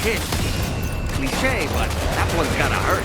hit. Cliché, but that one's gotta hurt.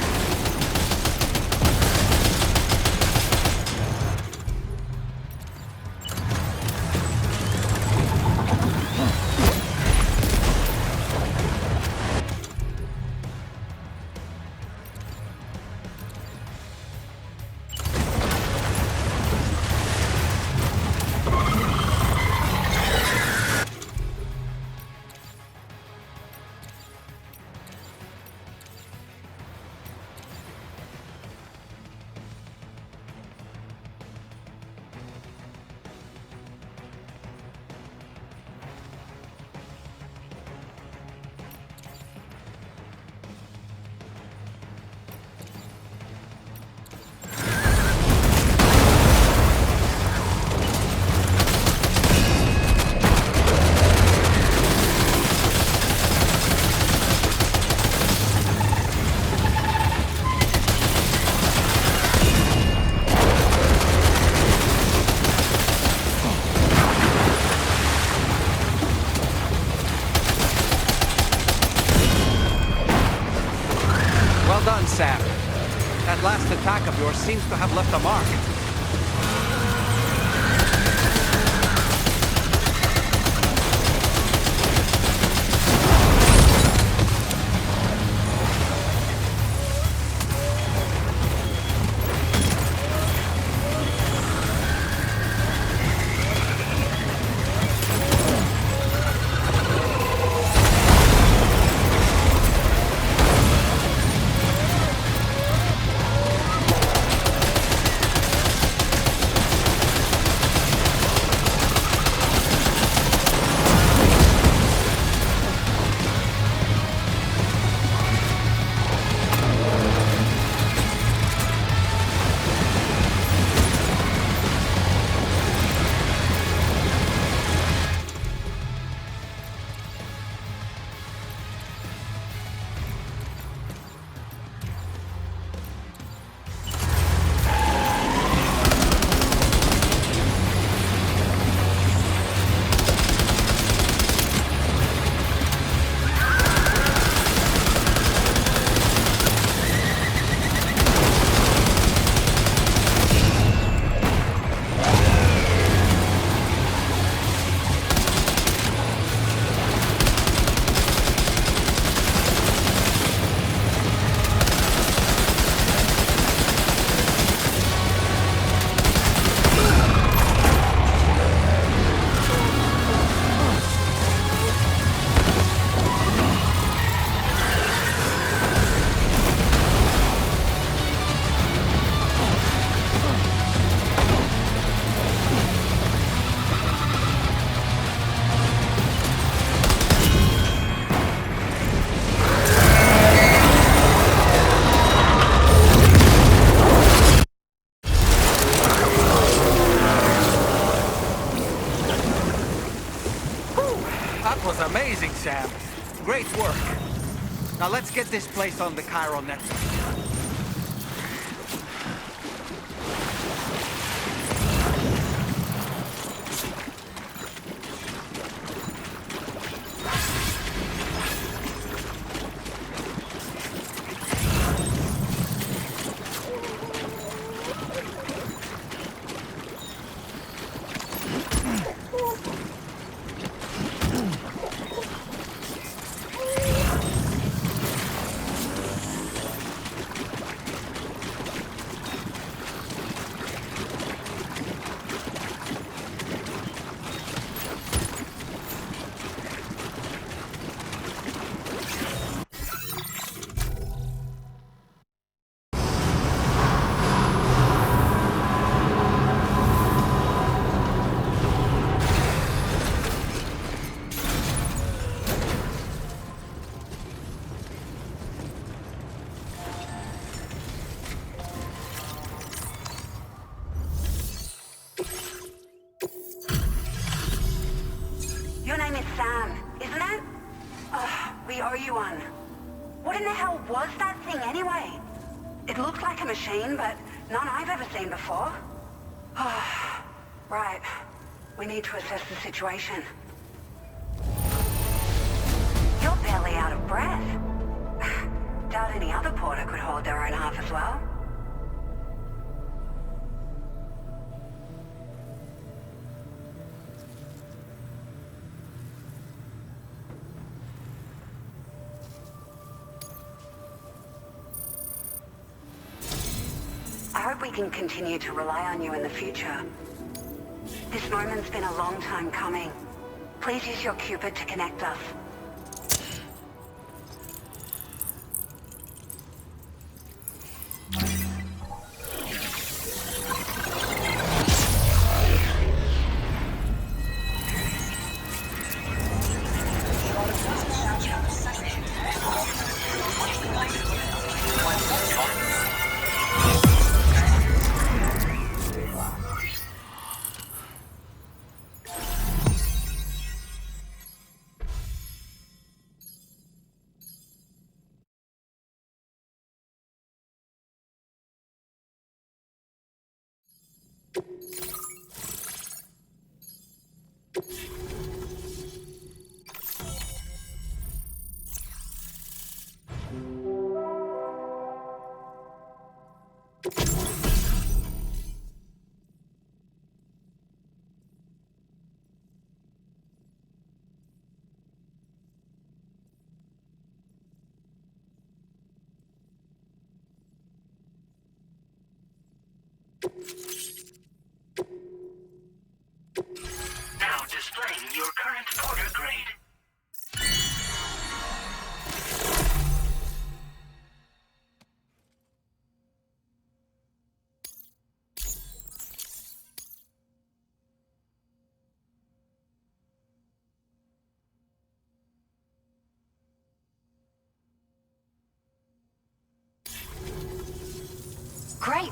Well done, Sam. That last attack of yours seems to have left a mark. That was amazing, Sam. Great work. Now let's get this place on the Chiron network. Your name is Sam, isn't it? We owe you one. What in the hell was that thing anyway? It looked like a machine, but none I've ever seen before. Right. We need to assess the situation. You're barely out of breath. Doubt any other porter could hold their own half as well. I hope we can continue to rely on you in the future. This moment's been a long time coming. Please use your Cupid to connect us. Now displaying your current porter grade. Great.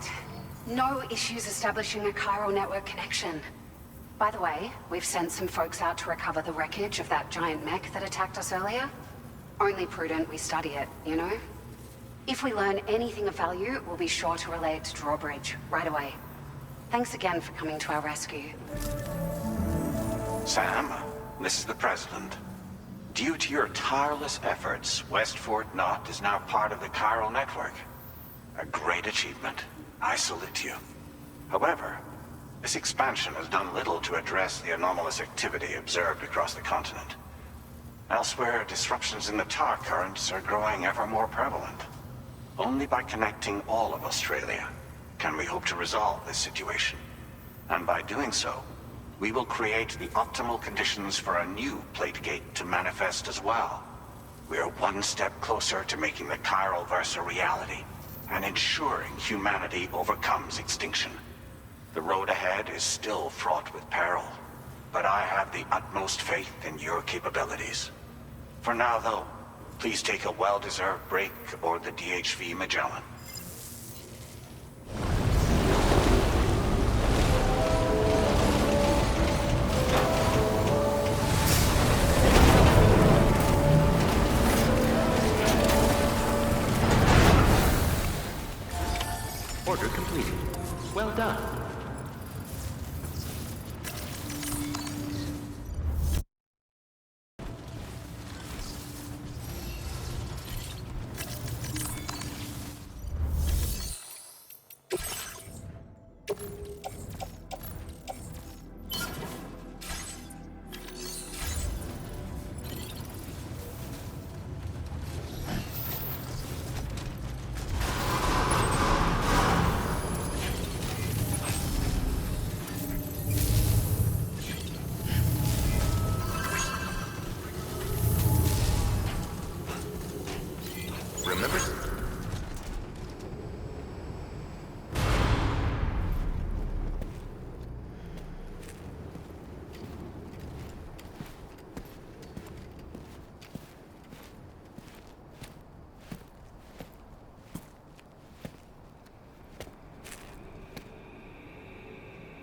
No issues establishing a chiral network connection. By the way, we've sent some folks out to recover the wreckage of that giant mech that attacked us earlier. Only prudent we study it, you know? If we learn anything of value, we'll be sure to relay it to Drawbridge right away. Thanks again for coming to our rescue. Sam, this is the President. Due to your tireless efforts, West Fort Knot is now part of the chiral network. A great achievement. I salute you. However, this expansion has done little to address the anomalous activity observed across the continent. Elsewhere, disruptions in the tar currents are growing ever more prevalent. Only by connecting all of Australia can we hope to resolve this situation. And by doing so, we will create the optimal conditions for a new Plategate to manifest as well. We are one step closer to making the chiral verse a reality, and ensuring humanity overcomes extinction. The road ahead is still fraught with peril, but I have the utmost faith in your capabilities. For now, though, please take a well-deserved break aboard the DHV Magellan. Order completed. Well done. Remember?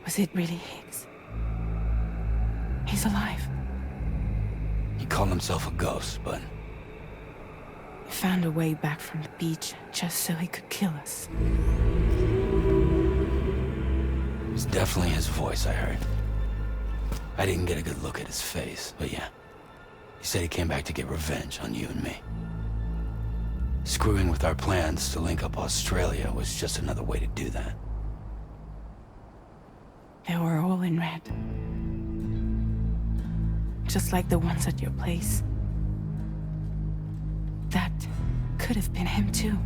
Was it really Higgs? He's alive. He called himself a ghost, but He found a way back from the beach just so he could kill us. it was definitely his voice I heard. I didn't get a good look at his face, but yeah. He said he came back to get revenge on you and me. Screwing with our plans to link up Australia was just another way to do that. They were all in red. Just like the ones at your place. That could have been him too.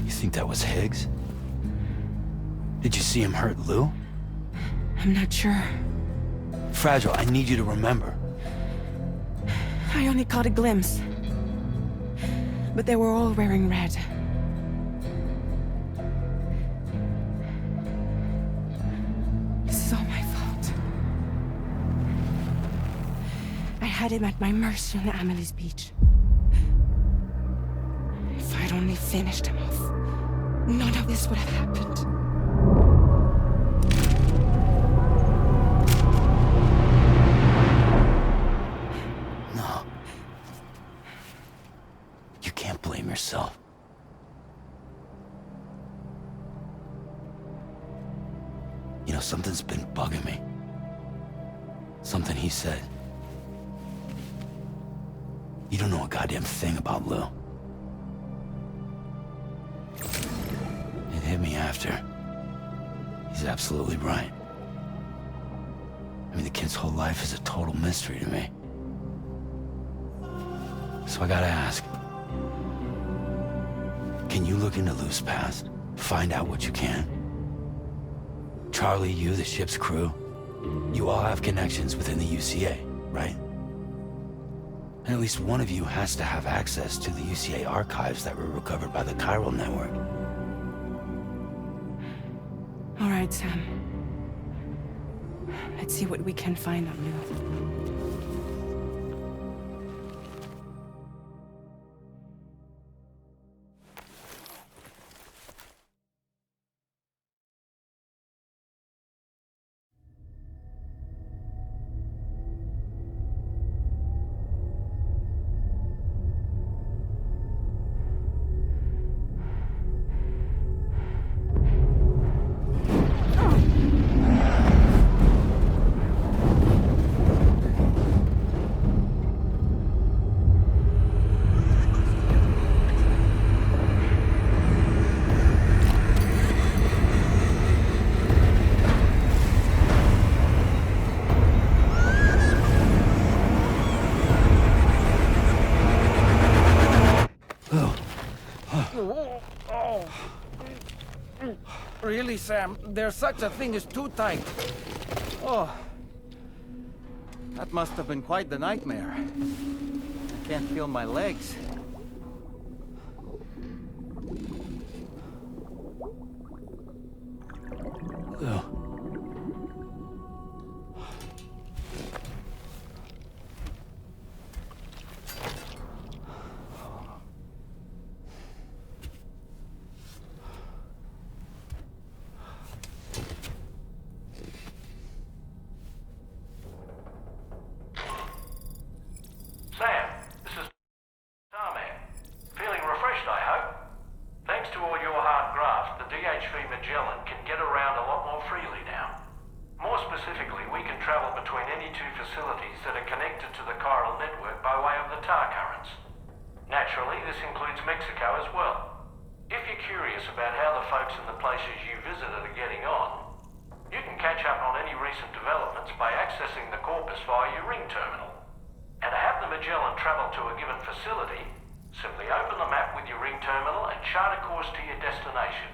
You think that was Higgs? Did you see him hurt Lou? I'm not sure. Fragile, I need you to remember. I only caught a glimpse. But they were all wearing red. This is all my fault. I had him at my mercy on Amelie's beach. If I'd only finished him off, none of this would have happened. No. You can't blame yourself. You know, something's been bugging me. Something he said. You don't know a goddamn thing about Lou. It hit me after. He's absolutely right. I mean, the kid's whole life is a total mystery to me. So I gotta ask. Can you look into Lou's past? Find out what you can? Charlie, you, the ship's crew, you all have connections within the UCA, right? And at least one of you has to have access to the UCA archives that were recovered by the chiral network. All right, Sam. Let's see what we can find on Lou. Really, Sam? There's such a thing as too tight. Oh. That must have been quite the nightmare. I can't feel my legs. Lou. Sam, this is Starman. Feeling refreshed, I hope? Thanks to all your hard graft, the DHV Magellan can get around a lot more freely now. More specifically, we can travel between any two facilities that are connected to the chiral network by way of the tar currents. Naturally, this includes Mexico as well. If you're curious about how the folks in the places you visited are getting on, you can catch up on any recent developments by accessing the corpus via your ring terminal. And to have the Magellan travel to a given facility, simply open the map with your ring terminal and chart a course to your destination.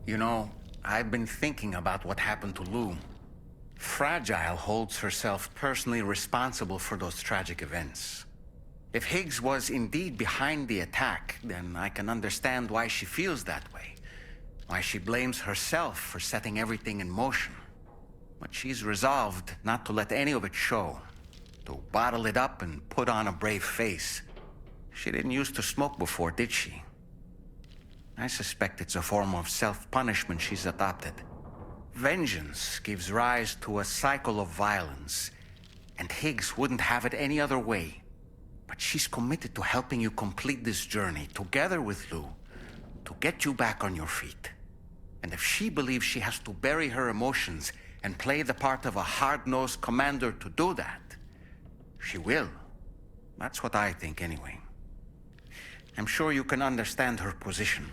You know, I've been thinking about what happened to Lou. Fragile holds herself personally responsible for those tragic events. If Higgs was indeed behind the attack, then I can understand why she feels that way. Why she blames herself for setting everything in motion. But she's resolved not to let any of it show. To bottle it up and put on a brave face. She didn't used to smoke before, did she? I suspect it's a form of self-punishment she's adopted. Vengeance gives rise to a cycle of violence, and Higgs wouldn't have it any other way. But she's committed to helping you complete this journey together with Lou to get you back on your feet. And if she believes she has to bury her emotions and play the part of a hard-nosed commander to do that, she will. That's what I think anyway. I'm sure you can understand her position.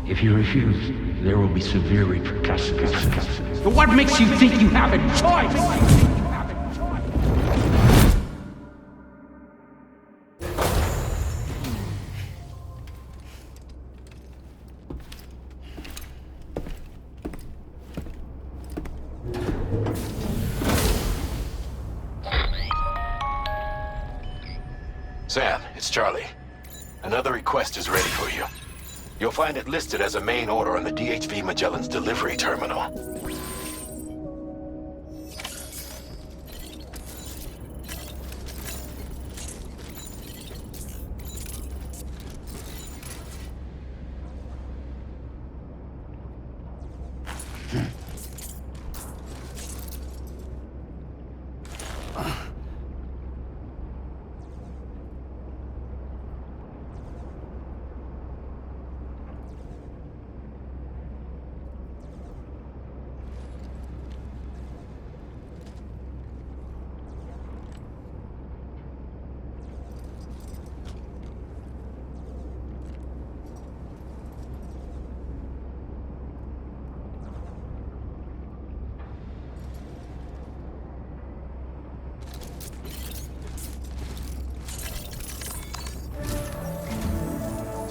If you refuse, there will be severe repercussions. But what makes you think you have a choice? Sam, it's Charlie. Another request is ready for you. You'll find it listed as a main order on the DHV Magellan's delivery terminal.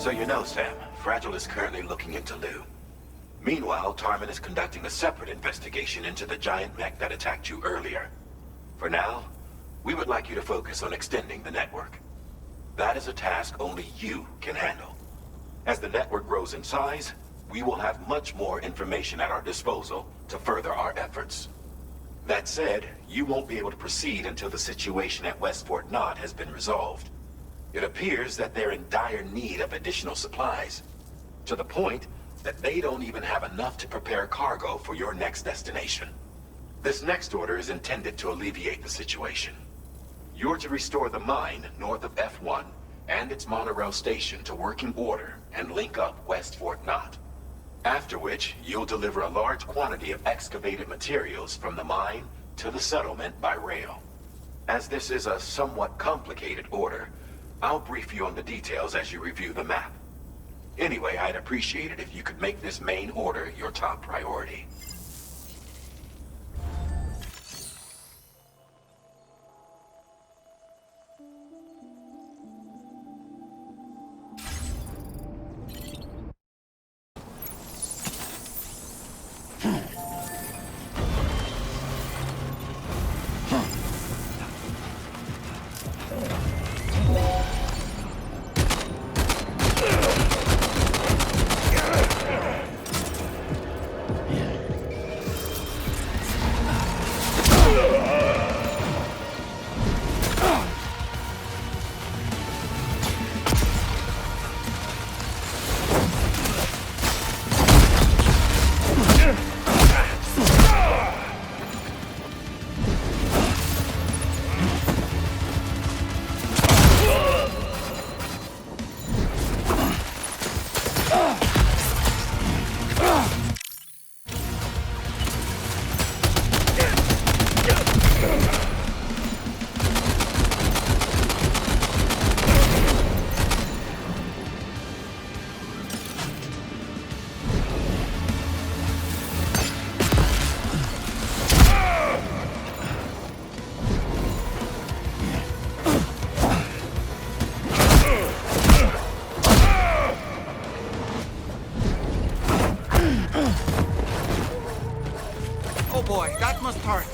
So you know, Sam, Fragile is currently looking into Lou. Meanwhile, Tarman is conducting a separate investigation into the giant mech that attacked you earlier. For now, we would like you to focus on extending the network. That is a task only you can handle. As the network grows in size, we will have much more information at our disposal to further our efforts. That said, you won't be able to proceed until the situation at West Fort Knott has been resolved. It appears that they're in dire need of additional supplies, to the point that they don't even have enough to prepare cargo for your next destination. This next order is intended to alleviate the situation. You're to restore the mine north of F1 and its monorail station to working order and link up West Fort Knott. After which, you'll deliver a large quantity of excavated materials from the mine to the settlement by rail. As this is a somewhat complicated order, I'll brief you on the details as you review the map. Anyway, I'd appreciate it if you could make this main order your top priority. Boy, that must hurt.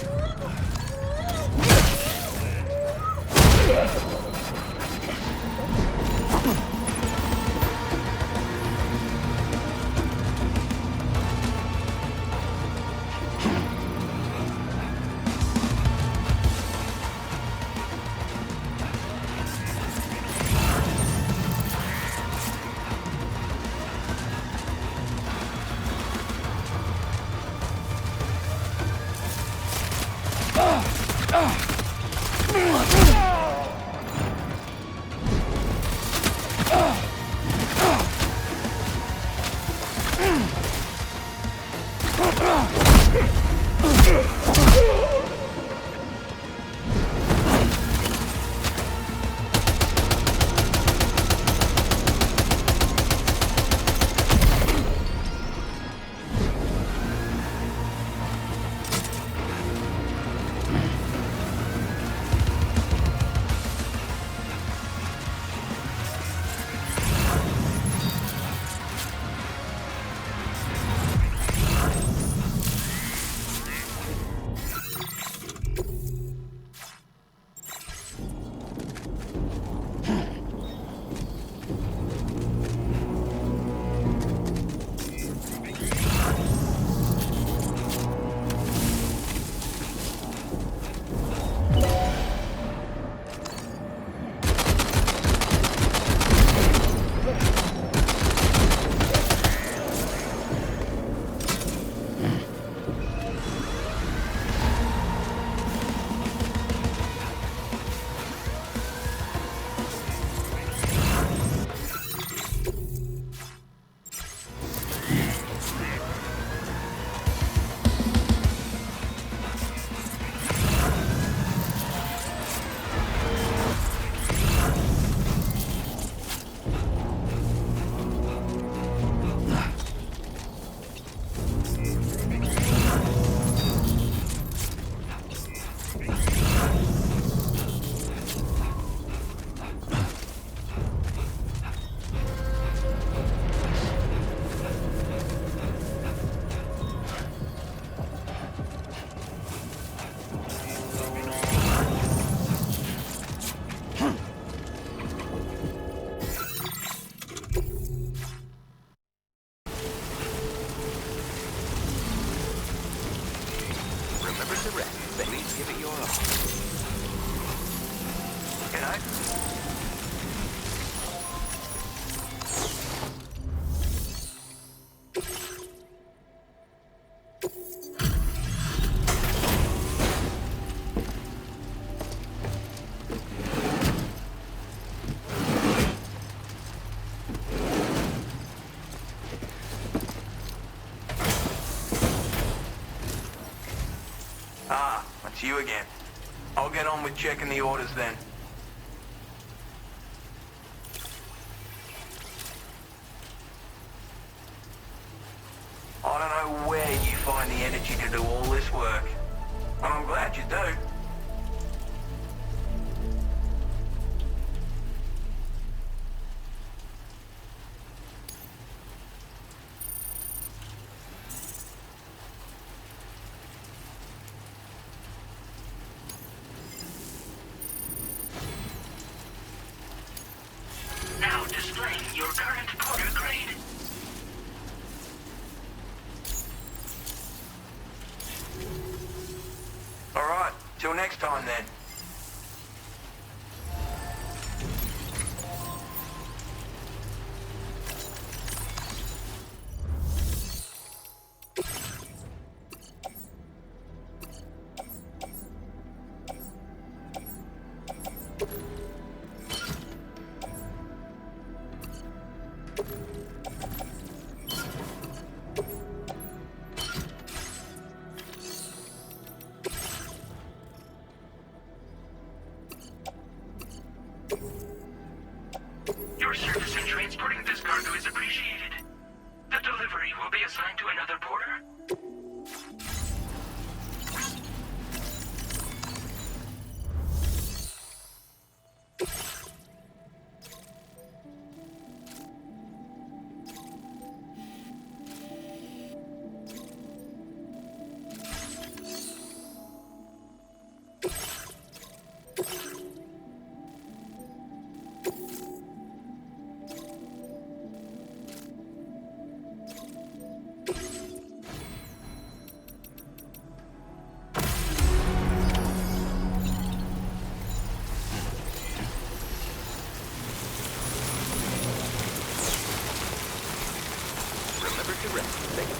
It's you again. I'll get on with checking the orders then. I don't know where you find the energy to do all this work, and I'm glad you do. Now displaying your current Porter grade. All right, till next time then. Your service in transporting this cargo is appreciated. The delivery will be assigned to another porter. Remember to rest. Thank you.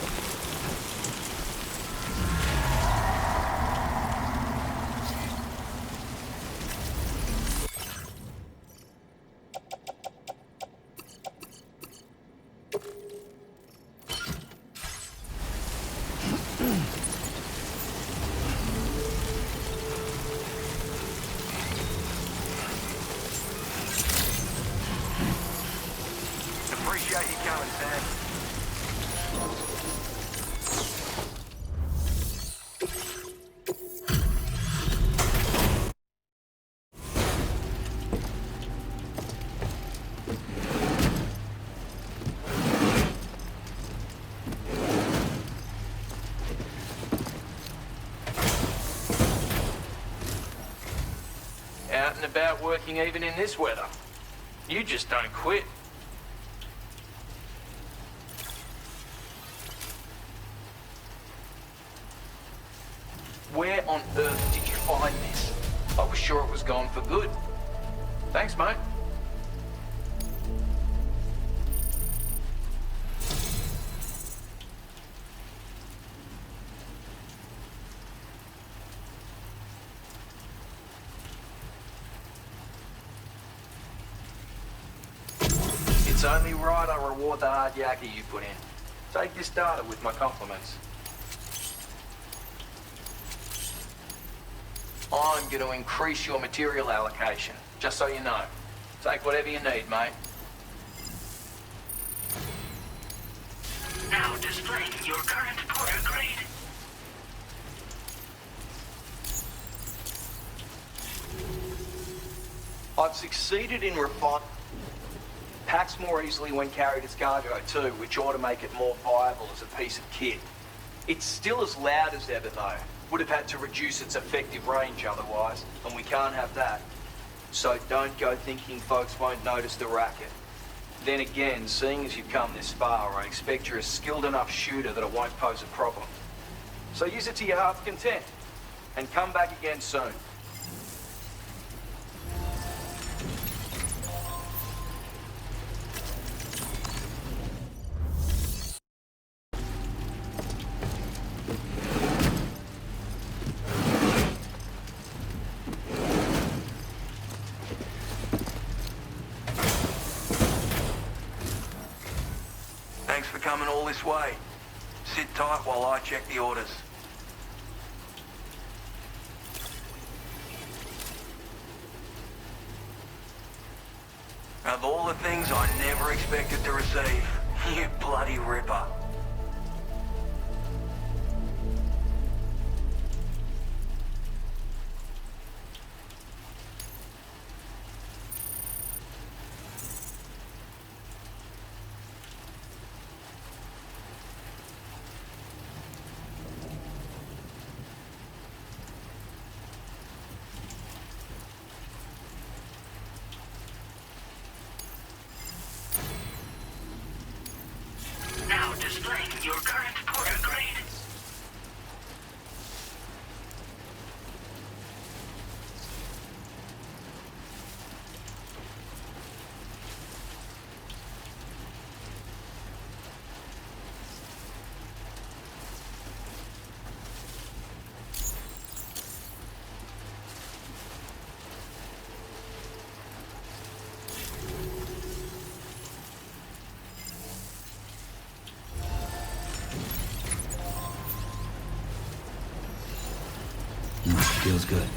about working even in this weather. You just don't quit. Where on earth did you find this? I was sure it was gone for good. Thanks, mate. It's only right I reward the hard yakka you put in. Take your starter with my compliments. I'm going to increase your material allocation, just so you know. Take whatever you need, mate. Now displaying your current Porter grade. I've succeeded in refining. Packs more easily when carried as cargo too, which ought to make it more viable as a piece of kit. It's still as loud as ever though. Would have had to reduce its effective range otherwise, and we can't have that. So don't go thinking folks won't notice the racket. Then again, seeing as you've come this far, I expect you're a skilled enough shooter that it won't pose a problem. So use it to your heart's content, and come back again soon. Thanks for coming all this way. Sit tight while I check the orders. Of all the things I never expected to receive, you bloody ripper. Now displaying your current Porter grade. Feels good.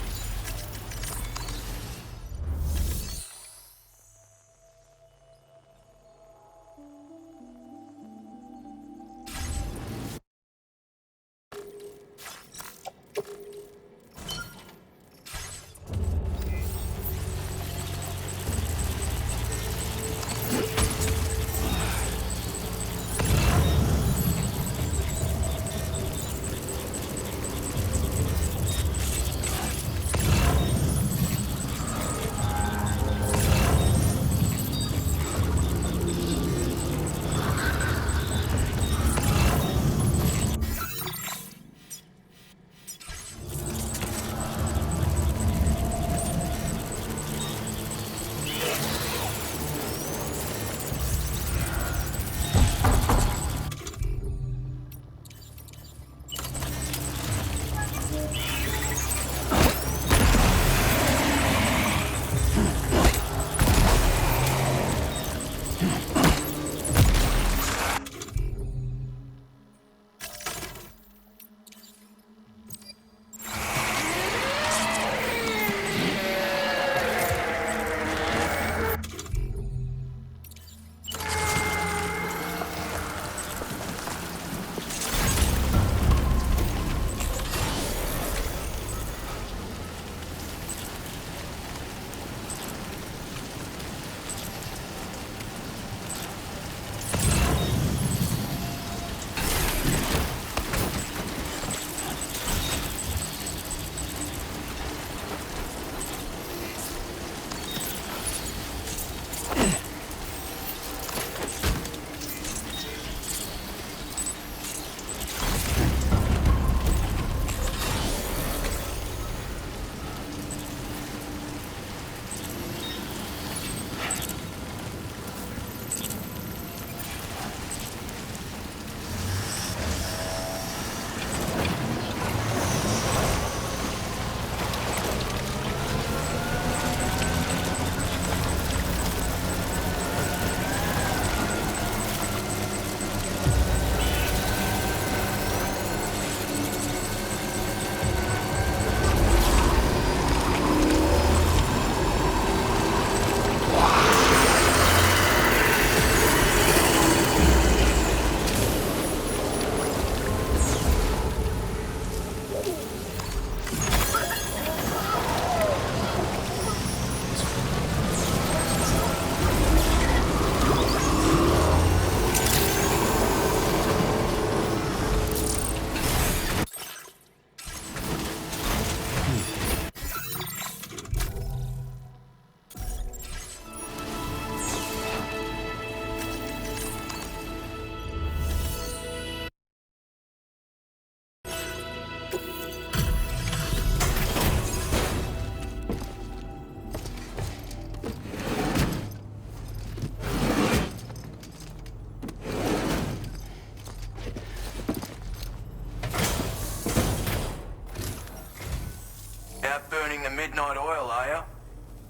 out burning the midnight oil, are you?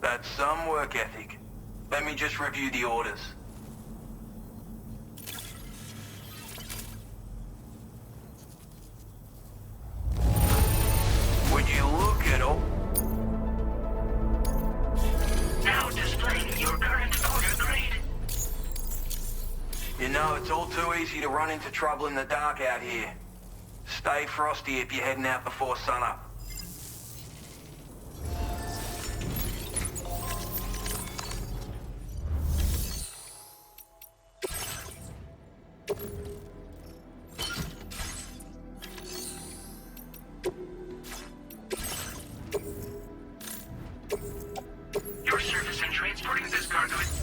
That's some work ethic. Let me just review the orders. Would you look at all... Now displaying your current order grade. You know, it's all too easy to run into trouble in the dark out here. Stay frosty if you're heading out before sunup. Your service in transporting this cargo is...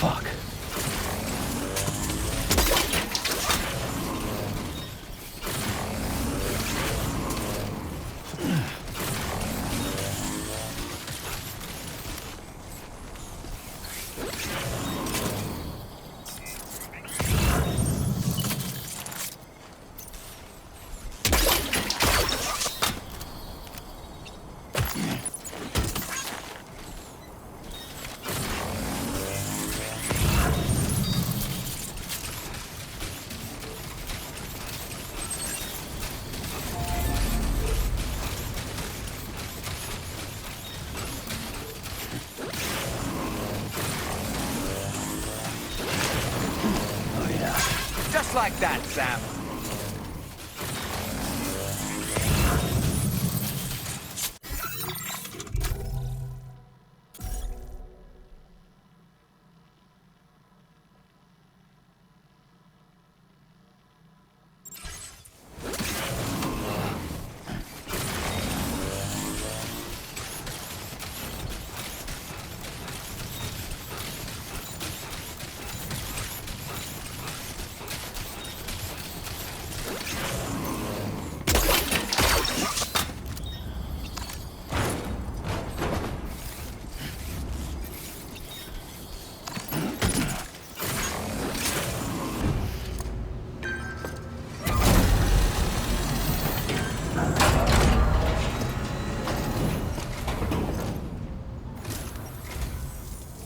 Fuck. Just like that, Sam.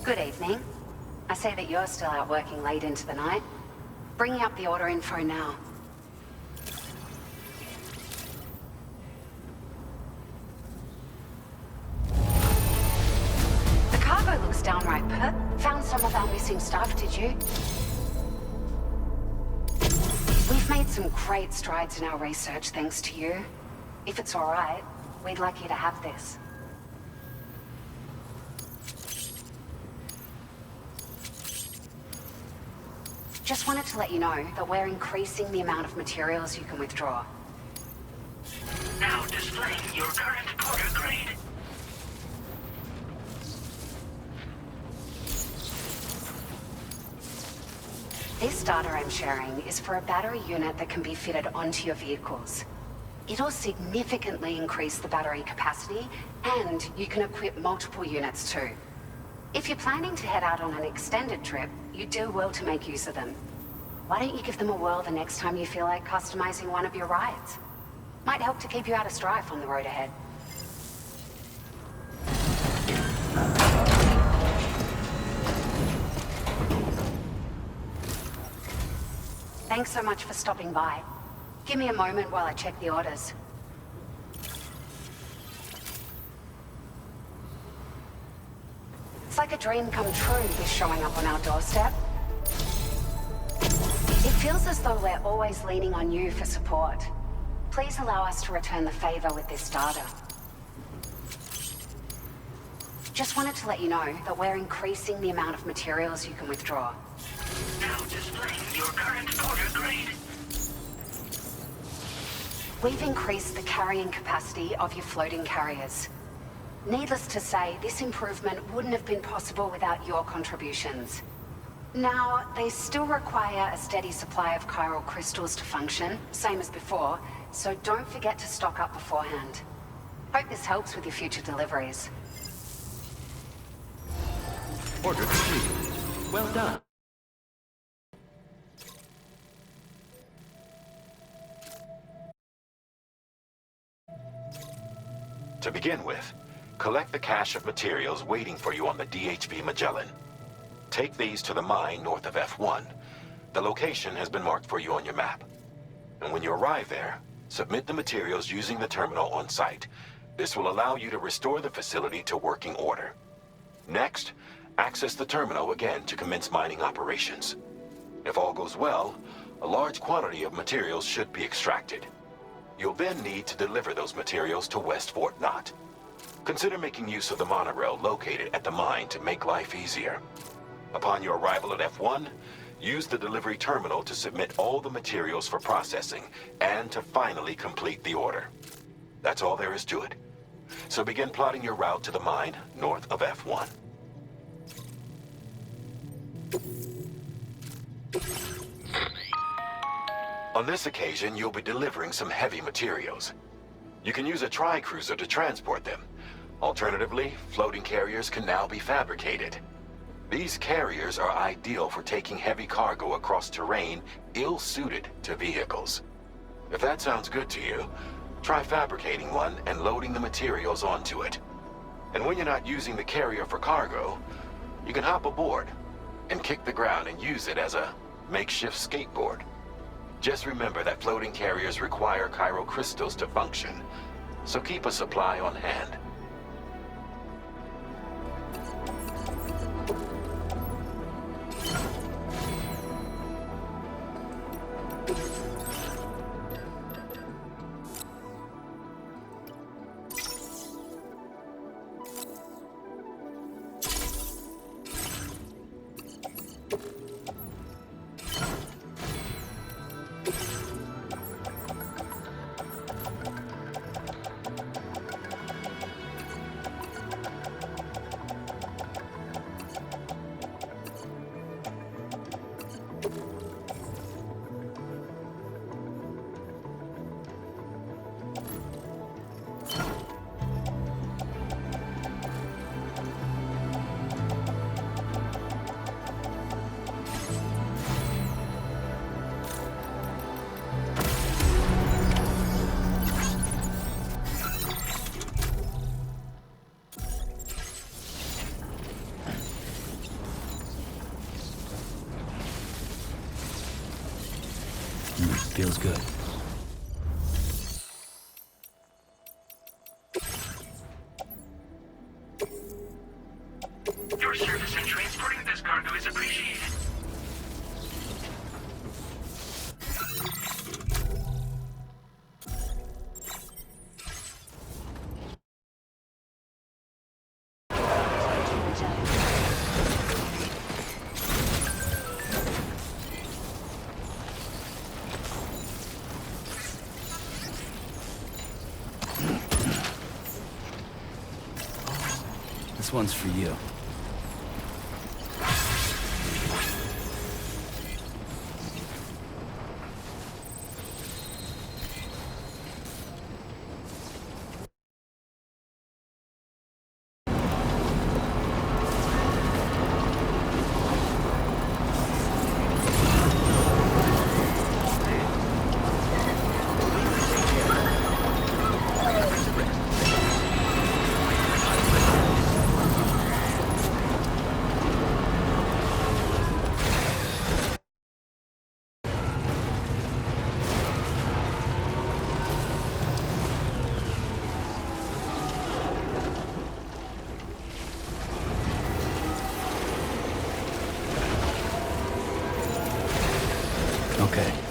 Good evening. I say that you're still out working late into the night. Bringing up the order info now. The cargo looks downright Found some of our missing stuff, did you? We've made some great strides in our research thanks to you. If it's all right, we'd like you to have this. Just wanted to let you know that we're increasing the amount of materials you can withdraw. Now displaying your current order grade. This data I'm sharing is for a battery unit that can be fitted onto your vehicles. It'll significantly increase the battery capacity, and you can equip multiple units too. If you're planning to head out on an extended trip, you do well to make use of them. Why don't you give them a whirl the next time you feel like customizing one of your rides? Might help to keep you out of strife on the road ahead. Thanks so much for stopping by. Give me a moment while I check the orders. It's like a dream come true, this showing up on our doorstep. It feels as though we're always leaning on you for support. Please allow us to return the favor with this data. Just wanted to let you know that we're increasing the amount of materials you can withdraw. Now displaying your current order grade. We've increased the carrying capacity of your floating carriers. Needless to say, this improvement wouldn't have been possible without your contributions. Now, they still require a steady supply of chiral crystals to function, same as before, so don't forget to stock up beforehand. Hope this helps with your future deliveries. Order complete. Well done. To begin with, collect the cache of materials waiting for you on the DHV Magellan. Take these to the mine north of F1. The location has been marked for you on your map. And when you arrive there, submit the materials using the terminal on site. This will allow you to restore the facility to working order. Next, access the terminal again to commence mining operations. If all goes well, a large quantity of materials should be extracted. You'll then need to deliver those materials to West Fort Knott. Consider making use of the monorail located at the mine to make life easier. Upon your arrival at F1, use the delivery terminal to submit all the materials for processing and to finally complete the order. That's all there is to it. So begin plotting your route to the mine north of F1. On this occasion, you'll be delivering some heavy materials. You can use a tri-cruiser to transport them. Alternatively, floating carriers can now be fabricated. These carriers are ideal for taking heavy cargo across terrain ill-suited to vehicles. If that sounds good to you, try fabricating one and loading the materials onto it. And when you're not using the carrier for cargo, you can hop aboard and kick the ground and use it as a makeshift skateboard. Just remember that floating carriers require chiral crystals to function, so keep a supply on hand. Feels good. Your service in transporting this cargo is appreciated. This one's for you. okay?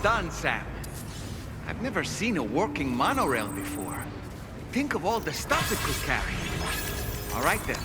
done, Sam. I've never seen a working monorail before. Think of all the stuff it could carry. All right then.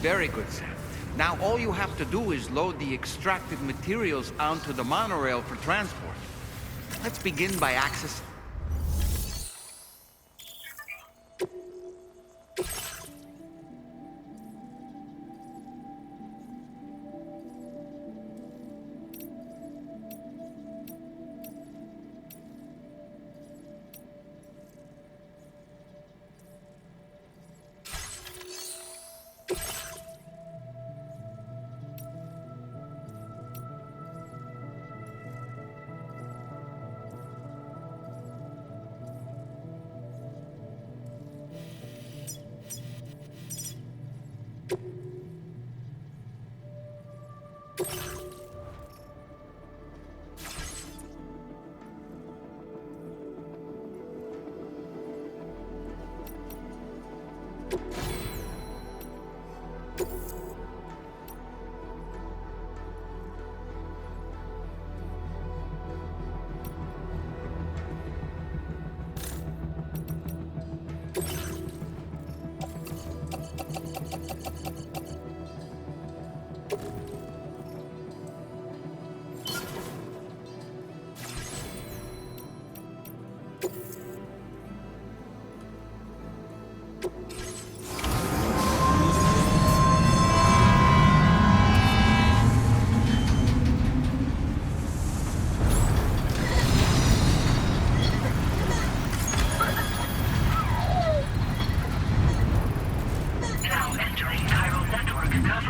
Very good, Sam. Now all you have to do is load the extracted materials onto the monorail for transport. Let's begin by accessing...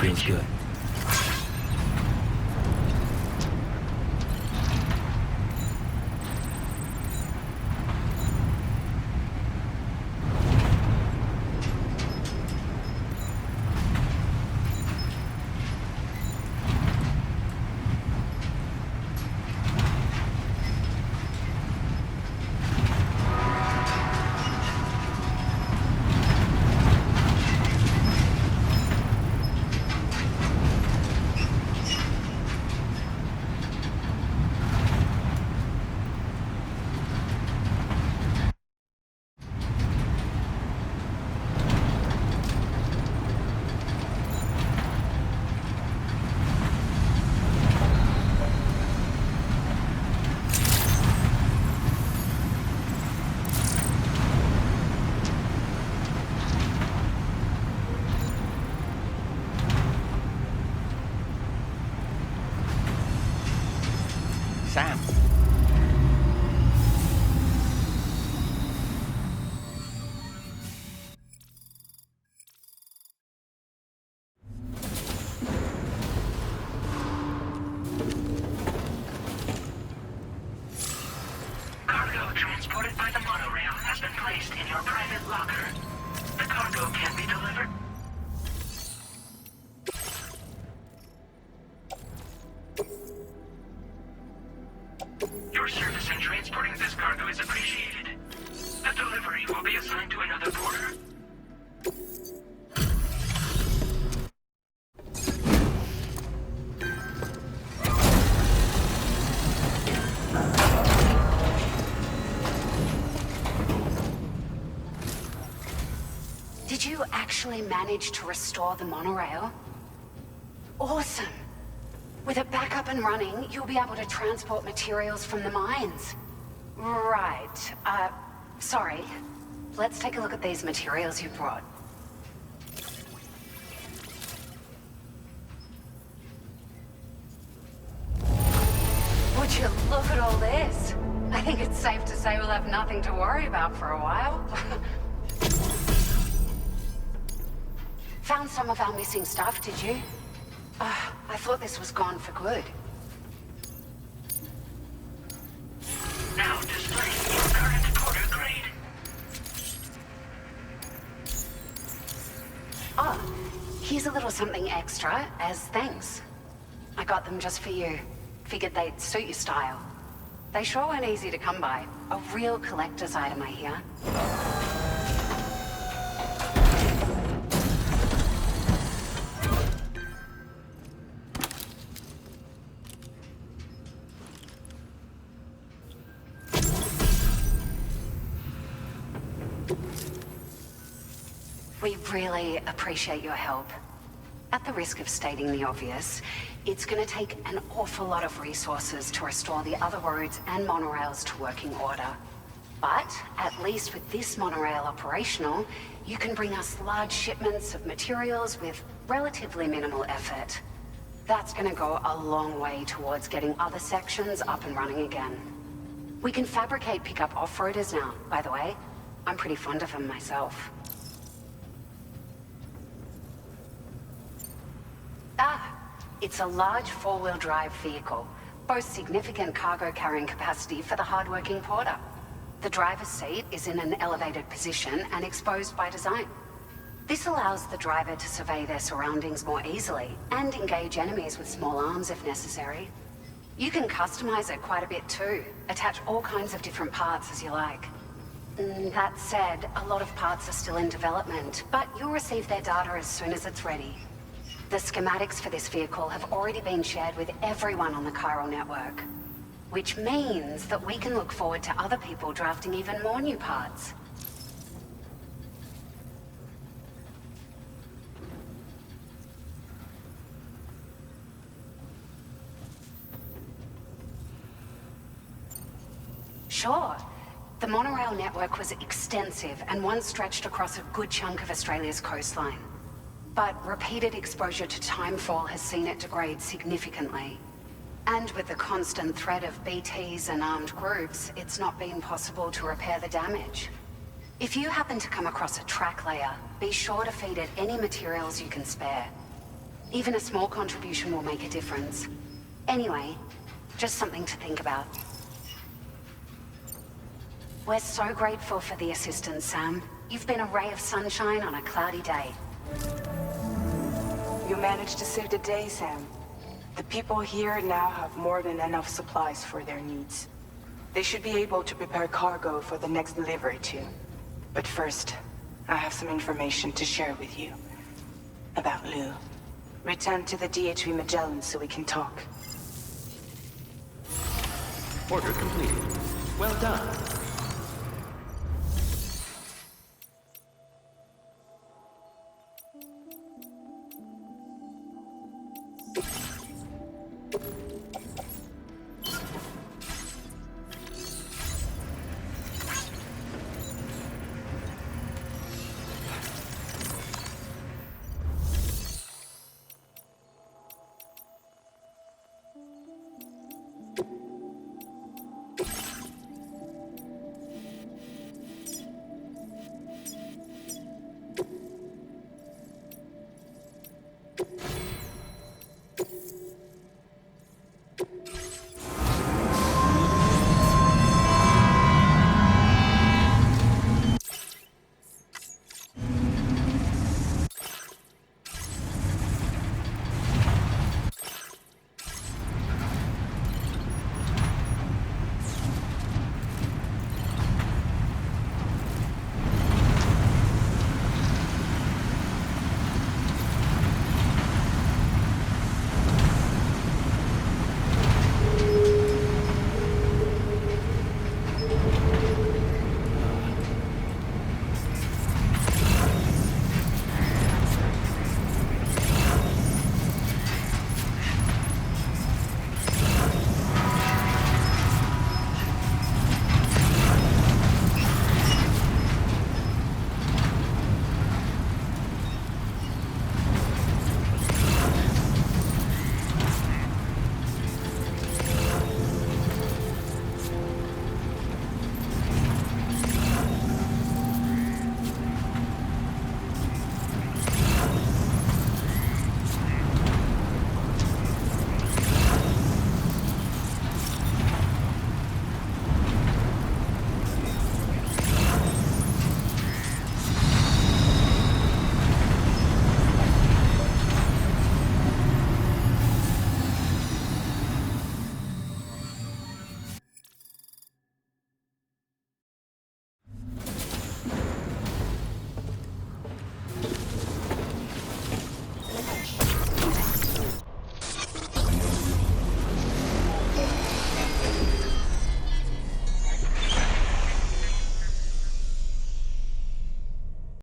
Feels good. Sam. Cargo transported by the monorail has been placed in your private locker. The cargo can be delivered. Your service in transporting this cargo is appreciated. The delivery will be assigned to another porter. Did you actually manage to restore the monorail? Awesome. With it back up and running, you'll be able to transport materials from the mines. Right. Sorry. Let's take a look at these materials you brought. Would you look at all this? I think it's safe to say we'll have nothing to worry about for a while. Found some of our missing stuff, did you? I thought this was gone for good. Now displaying your current porter grade. Oh, here's a little something extra as thanks. I got them just for you. Figured they'd suit your style. They sure weren't easy to come by. A real collector's item, I hear. We really appreciate your help. At the risk of stating the obvious, it's gonna take an awful lot of resources to restore the other roads and monorails to working order. But at least with this monorail operational, you can bring us large shipments of materials with relatively minimal effort. That's gonna go a long way towards getting other sections up and running again. We can fabricate pickup off-roaders now, by the way. I'm pretty fond of them myself. It's a large four-wheel drive vehicle, boasts significant cargo carrying capacity for the hard-working porter. The driver's seat is in an elevated position and exposed by design. This allows the driver to survey their surroundings more easily and engage enemies with small arms if necessary. You can customize it quite a bit too, attach all kinds of different parts as you like. That said, a lot of parts are still in development, but you'll receive their data as soon as it's ready. The schematics for this vehicle have already been shared with everyone on the chiral network, which means that we can look forward to other people drafting even more new parts. Sure. The monorail network was extensive and once stretched across a good chunk of Australia's coastline. But repeated exposure to timefall has seen it degrade significantly. And with the constant threat of BTs and armed groups, it's not been possible to repair the damage. If you happen to come across a track layer, be sure to feed it any materials you can spare. Even a small contribution will make a difference. Anyway, just something to think about. We're so grateful for the assistance, Sam. You've been a ray of sunshine on a cloudy day. You managed to save the day, Sam. The people here now have more than enough supplies for their needs. They should be able to prepare cargo for the next delivery too. But first, I have some information to share with you. About Lou. Return to the DHV Magellan so we can talk. Order completed. Well done.